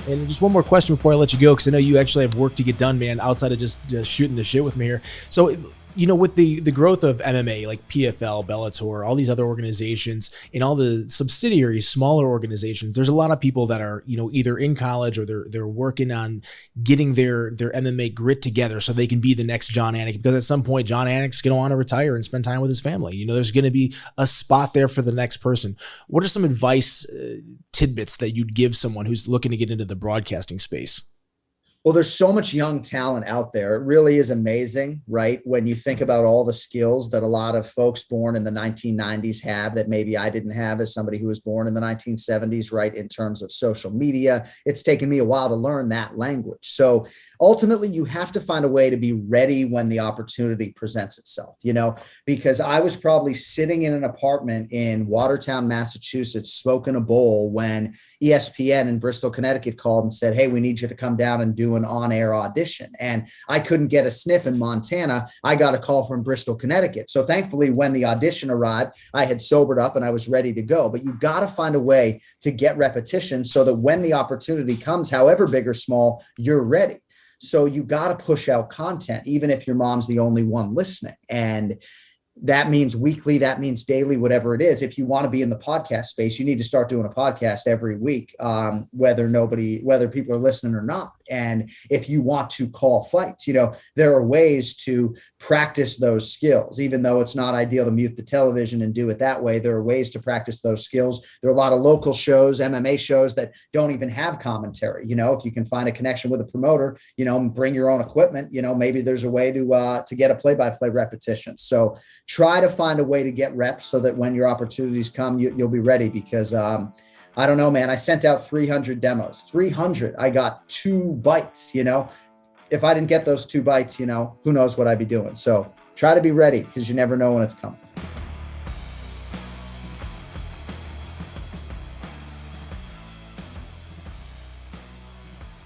And just one more question before I let you go, because I know you actually have work to get done, man, outside of just shooting the shit with me here. So, with the growth of MMA, like PFL, Bellator, all these other organizations, and all the subsidiaries, smaller organizations, there's a lot of people that are, either in college or they're working on getting their MMA grit together so they can be the next Jon Anik. Because at some point, Jon Anik's going to want to retire and spend time with his family. There's going to be a spot there for the next person. What are some advice tidbits that you'd give someone who's looking to get into the broadcasting space? Well, there's so much young talent out there. It really is amazing, right? When you think about all the skills that a lot of folks born in the 1990s have that maybe I didn't have as somebody who was born in the 1970s, right? In terms of social media, it's taken me a while to learn that language. So ultimately, you have to find a way to be ready when the opportunity presents itself, because I was probably sitting in an apartment in Watertown, Massachusetts, smoking a bowl when ESPN in Bristol, Connecticut called and said, hey, we need you to come down and do an on-air audition. And I couldn't get a sniff in Montana. I got a call from Bristol, Connecticut. So thankfully, when the audition arrived, I had sobered up and I was ready to go. But you got to find a way to get repetition so that when the opportunity comes, however big or small, you're ready. So you got to push out content, even if your mom's the only one listening. And that means weekly, that means daily, whatever it is. If you want to be in the podcast space, you need to start doing a podcast every week, whether people are listening or not. And if you want to call fights, there are ways to practice those skills, even though it's not ideal to mute the television and do it that way. There are ways to practice those skills. There are a lot of local shows, MMA shows that don't even have commentary. If you can find a connection with a promoter, bring your own equipment, maybe there's a way to get a play-by-play repetition. So try to find a way to get reps so that when your opportunities come, you'll be ready, because I don't know, man, I sent out 300 demos, 300. I got 2 bites, if I didn't get those 2 bites, who knows what I'd be doing. So try to be ready, because you never know when it's coming.